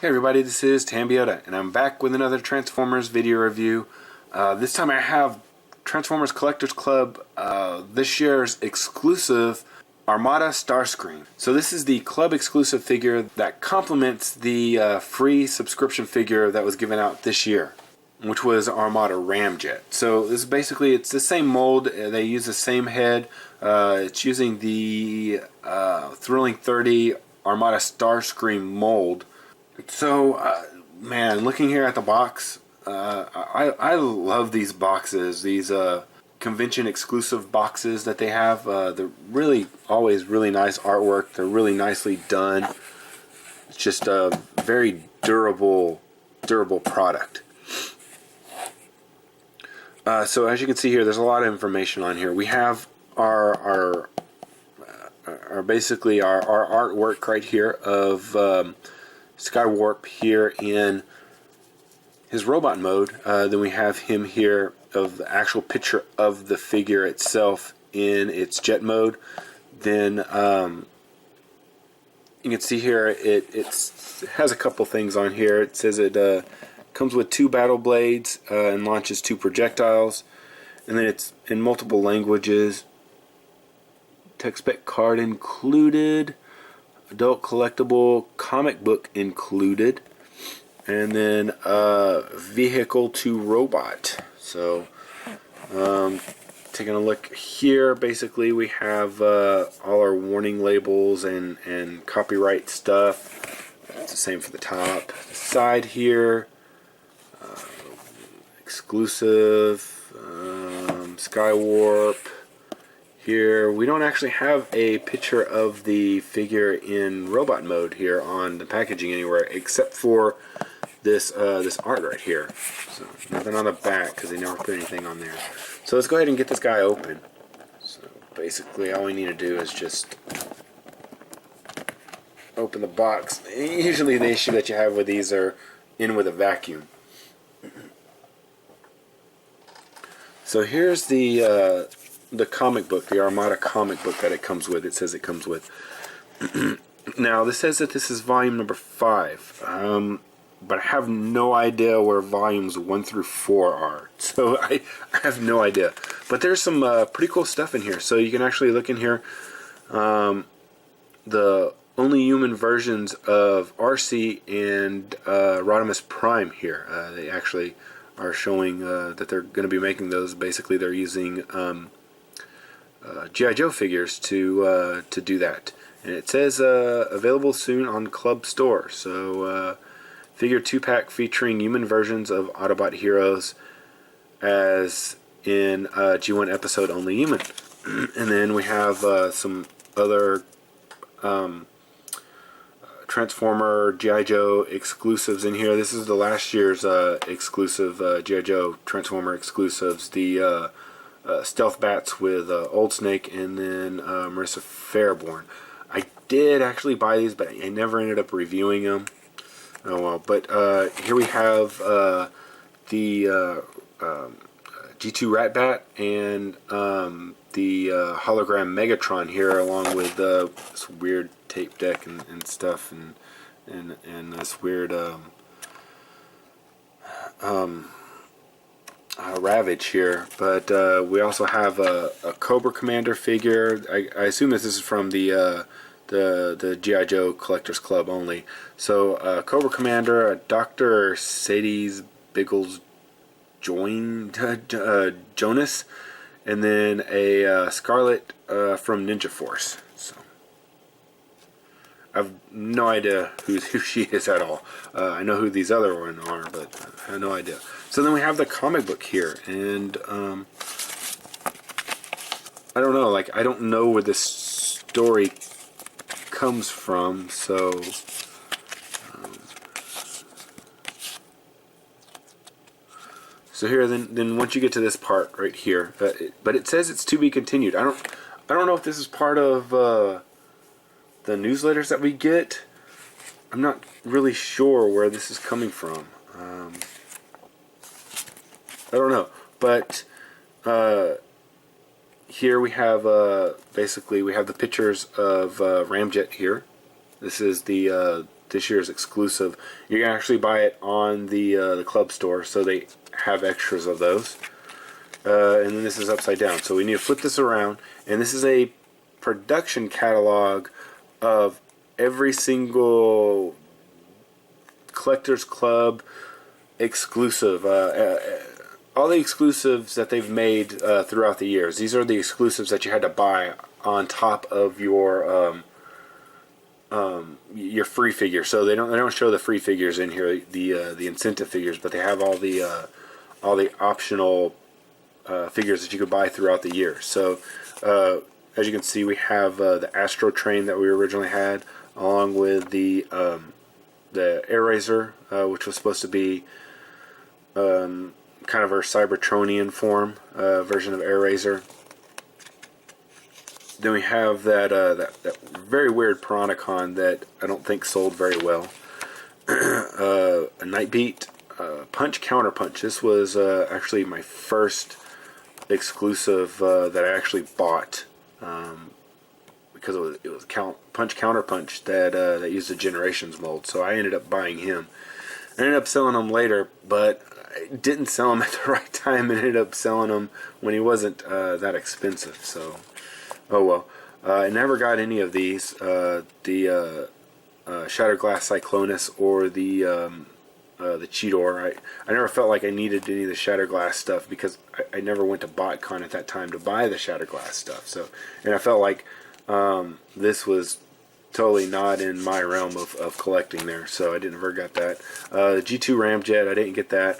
Hey everybody, this is Tambiota, and I'm back with another Transformers video review. This time I have Transformers Collectors Club, this year's exclusive Armada Starscream. So this is the club exclusive figure that complements the free subscription figure that was given out this year, which was Armada Ramjet. So this is basically, it's the same mold, they use the same head. It's using the Thrilling 30 Armada Starscream mold. So, man, looking here at the box, I love these boxes, these convention exclusive boxes that they have. They're really always really nice artwork. They're really nicely done. It's just a very durable product. So as you can see here, there's a lot of information on here. We have our basically our artwork right here of Skywarp here in his robot mode. Then we have him here of the actual picture of the figure itself in its jet mode. Then you can see here it has a couple things on here. It says it comes with 2 battle blades and launches 2 projectiles, and then it's in multiple languages. Tech spec card included. Adult collectible comic book included, and then vehicle to robot. So taking a look here, basically we have all our warning labels and copyright stuff. It's the same for the top. The side here, exclusive, Skywarp. Here we don't actually have a picture of the figure in robot mode here on the packaging anywhere, except for this this art right here. So nothing on the back because they never put anything on there. So let's go ahead and get this guy open. So basically all we need to do is just open the box. Usually the issue that you have with these are in with a vacuum. So here's the comic book, the Armada comic book that it comes with. It says it comes with. Now, this says that this is volume number 5, but I have no idea where volumes 1 through 4 are. So I have no idea. But there's some pretty cool stuff in here. So you can actually look in here. The only human versions of RC and Rodimus Prime here. They actually are showing that they're going to be making those. Basically, they're using G.I. Joe figures to do that, and it says available soon on Club Store. So figure 2-pack featuring human versions of Autobot heroes, as in G1 episode Only Human. And then we have some other Transformer G.I. Joe exclusives in here. This is the last year's exclusive G.I. Joe Transformer exclusives. The Stealth Bats with Old Snake and then Marissa Fairborn. I did actually buy these, but I never ended up reviewing them. Oh well. But here we have the G2 Ratbat and the hologram Megatron here, along with this weird tape deck and stuff, and this weird Ravage here. But we also have a Cobra Commander figure. I assume this is from the G.I. Joe Collectors Club only. So Cobra Commander, a Dr. Sadie's Biggles Jonas, and then a Scarlet from Ninja Force. So I have no idea who she is at all. I know who these other ones are, but I have no idea. So then we have the comic book here, and I don't know, like, I don't know where this story comes from, so so here, then once you get to this part right here, but it says it's to be continued. I don't know if this is part of the newsletters that we get. I'm not really sure where this is coming from. I don't know, but here we have basically we have the pictures of Ramjet here. This is the this year's exclusive. You can actually buy it on the club store, so they have extras of those. And then this is upside down, so we need to flip this around, and this is a production catalog of every single Collectors Club exclusive, all the exclusives that they've made throughout the years. These are the exclusives that you had to buy on top of your free figure. So they don't show the free figures in here, the incentive figures, but they have all the optional figures that you could buy throughout the year. So as you can see, we have the Astro Train that we originally had, along with the Air Razor, which was supposed to be kind of our Cybertronian form version of Air Razor. Then we have that very weird Piranacon that I don't think sold very well. A Nightbeat, Punch Counter Punch. This was actually my first exclusive that I actually bought, because it was Punch Counter Punch that used the Generations mold. So I ended up buying him. I ended up selling him later, but I didn't sell him at the right time, and ended up selling him when he wasn't that expensive. So, oh well. I never got any of these, the Shattered Glass Cyclonus or the Cheetor. I never felt like I needed any of the Shattered Glass stuff, because I never went to BotCon at that time to buy the Shattered Glass stuff. So, and I felt like this was totally not in my realm of collecting there, so I never got that. The G2 Ramjet, I didn't get that.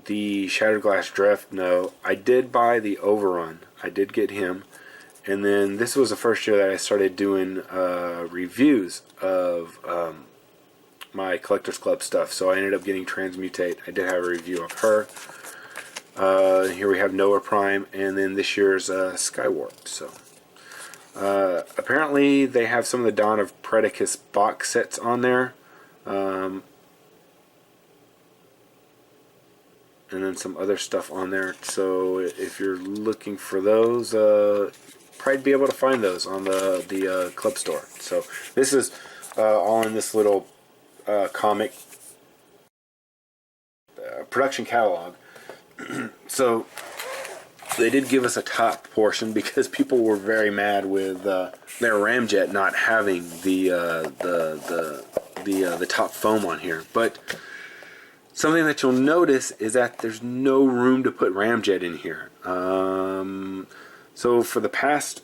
The Shattered Glass Drift, no. I did buy the Overrun. I did get him. And then this was the first year that I started doing reviews of my Collectors Club stuff. So I ended up getting Transmutate. I did have a review of her. Here we have Noah Prime, and then this year's Skywarp. So apparently they have some of the Dawn of Predicus box sets on there. And then some other stuff on there. So if you're looking for those, probably be able to find those on the club store. So this is all in this little comic production catalog. So they did give us a top portion, because people were very mad with their Ramjet not having the top foam on here. But something that you'll notice is that there's no room to put Ramjet in here. So for the past,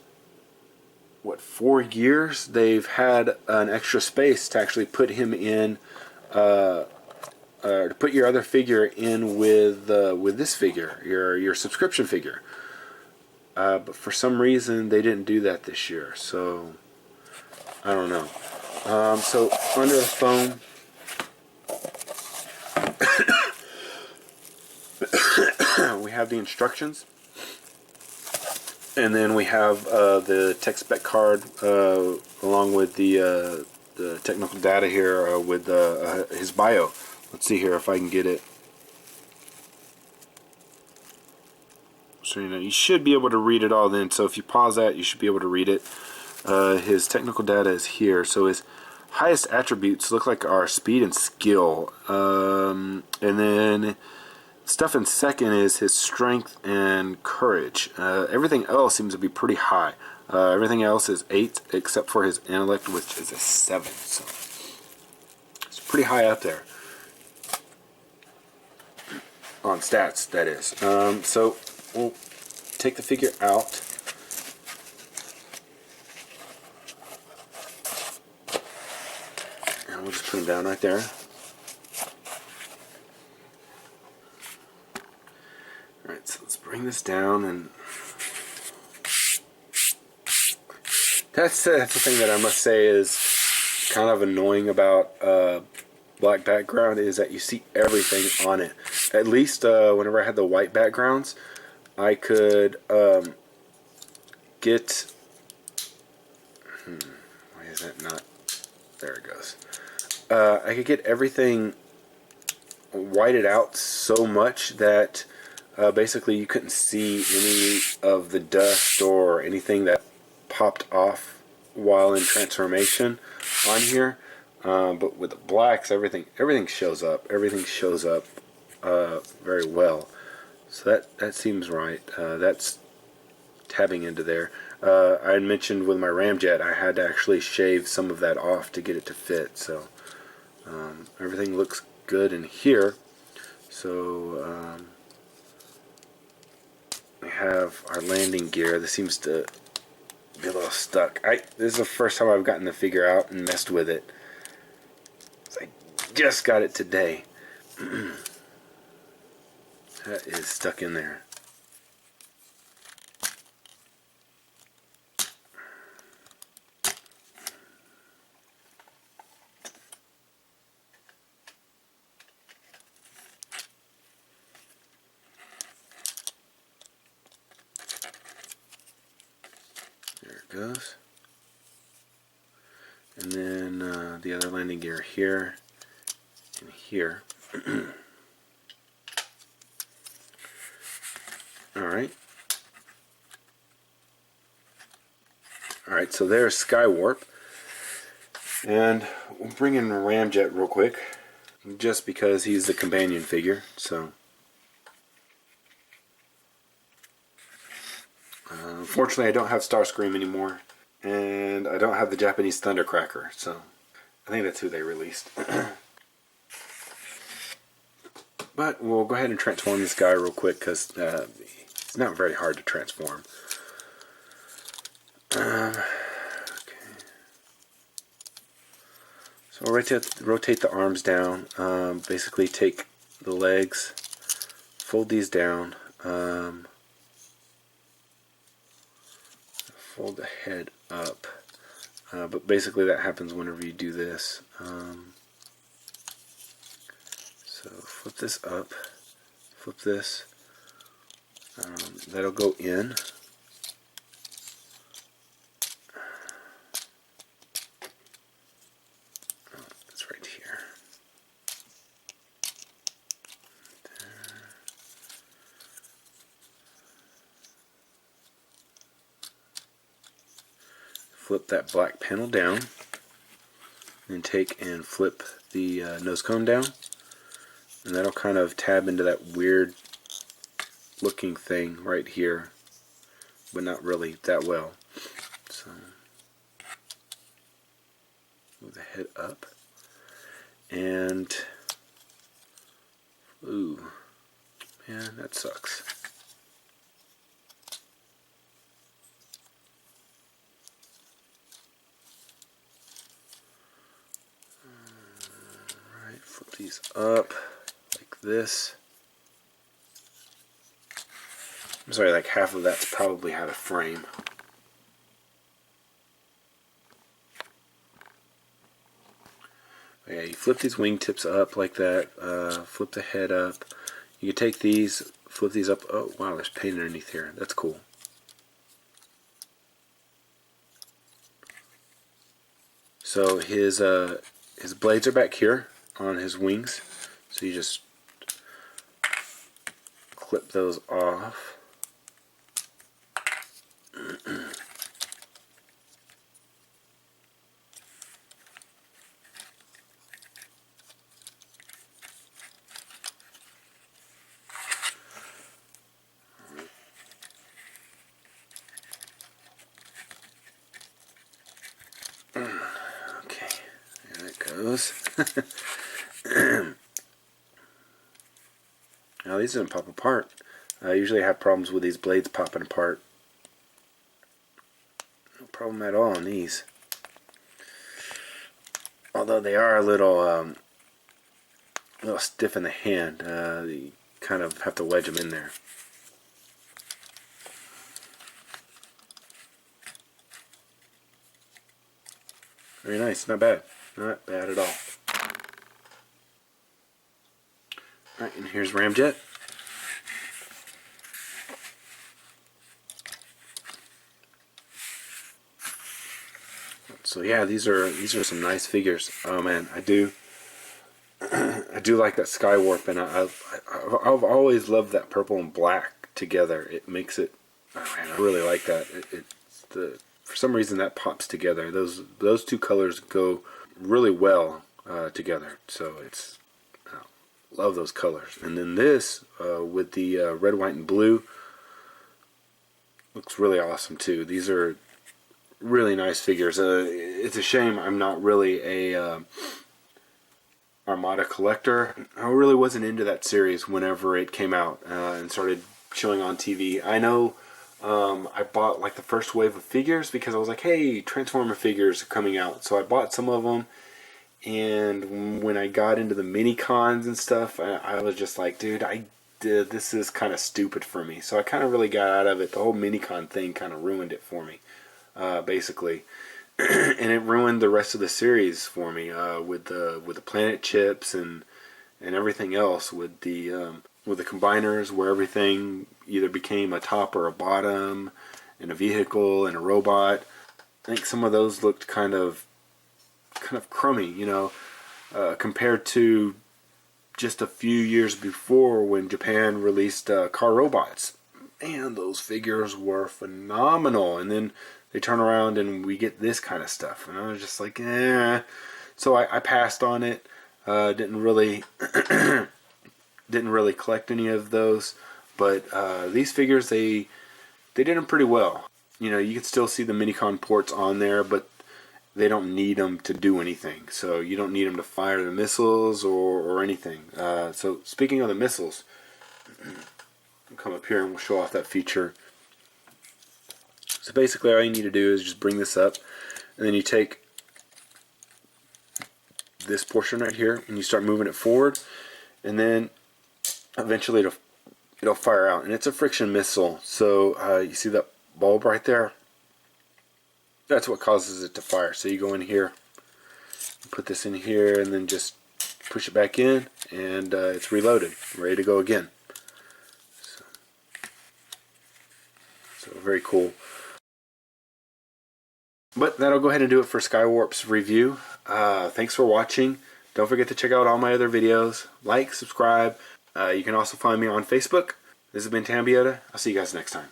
4 years, they've had an extra space to actually put him in, to put your other figure in with this figure, your subscription figure. But for some reason, they didn't do that this year. So I don't know. So under the foam, we have the instructions, and then we have the tech spec card along with the technical data here with his bio. Let's see here if I can get it. So you should be able to read it all then. So if you pause that, you should be able to read it. His technical data is here. So his highest attributes look like our speed and skill, and then stuff in second is his strength and courage. Everything else seems to be pretty high. Everything else is 8 except for his intellect, which is a 7. So it's pretty high up there on stats, that is. So we'll take the figure out. And we'll just put him down right there. Alright, so let's bring this down, and that's the thing that I must say is kind of annoying about black background, is that you see everything on it. At least whenever I had the white backgrounds, I could get... why is that not... There it goes. I could get everything whited out so much that basically you couldn't see any of the dust or anything that popped off while in transformation on here. but with the blacks, everything shows up. Everything shows up very well. So that seems right. That's tabbing into there. I had mentioned with my ramjet I had to actually shave some of that off to get it to fit. So everything looks good in here. So we have our landing gear. This seems to be a little stuck. This is the first time I've gotten the figure out and messed with it. I just got it today. That is stuck in there. There it goes. And then the other landing gear here and here. Alright, so there's Skywarp. And we'll bring in Ramjet real quick, just because he's the companion figure. So unfortunately I don't have Starscream anymore, and I don't have the Japanese Thundercracker, so I think that's who they released. But we'll go ahead and transform this guy real quick, because it's not very hard to transform. Okay. So we'll rotate the arms down. Basically take the legs, fold these down, fold the head up. But basically that happens whenever you do this. So flip this up, flip this. That'll go in. It's right here. There. Flip that black panel down, and take and flip the nose cone down, and that'll kind of tab into that weird looking thing right here, but not really that well. So move the head up, and ooh, man, that sucks. Alright, flip these up like this. I'm sorry, like half of that's probably out of frame. Yeah, you flip these wingtips up like that, flip the head up. You can take these, flip these up. Oh wow, there's paint underneath here. That's cool. So his blades are back here on his wings. So you just clip those off. Okay, there it goes. Now these didn't pop apart. I usually have problems with these blades popping apart. No problem at all on these. Although they are a little stiff in the hand. You kind of have to wedge them in there. Very nice, not bad. Not bad at all. Alright, and here's Ramjet. So yeah, these are some nice figures. Oh man, I do like that Skywarp, and I've always loved that purple and black together. It makes it. Oh man, I really like that. For some reason that pops together. Those two colors go really well together. So it's love those colors. And then this with the red, white, and blue looks really awesome too. These are really nice figures. It's a shame I'm not really a Armada collector. I really wasn't into that series whenever it came out and started showing on TV. I know I bought like the first wave of figures because I was like, hey, Transformer figures are coming out. So I bought some of them, and when I got into the mini cons and stuff, I was just like, dude, this is kind of stupid for me. So I kind of really got out of it. The whole mini con thing kind of ruined it for me, basically. And it ruined the rest of the series for me with the planet chips and everything else, with the combiners, where everything either became a top or a bottom, and a vehicle and a robot. I think some of those looked kind of crummy, you know, compared to just a few years before when Japan released car robots. Man, those figures were phenomenal. And then they turn around and we get this kind of stuff, and I was just like, eh. So I passed on it. Didn't really collect any of those, but these figures, they did them pretty well. You know, you can still see the Minicon ports on there, but they don't need them to do anything. So you don't need them to fire the missiles or anything. So speaking of the missiles, I'll come up here and we'll show off that feature. So basically all you need to do is just bring this up, and then you take this portion right here and you start moving it forward, and then eventually it'll fire out. And it's a friction missile. So you see that bulb right there? That's what causes it to fire. So you go in here, put this in here, and then just push it back in, and it's reloaded, ready to go again. So very cool. But that'll go ahead and do it for Skywarp's review. Thanks for watching. Don't forget to check out all my other videos. Like, subscribe. You can also find me on Facebook. This has been Tambiota. I'll see you guys next time.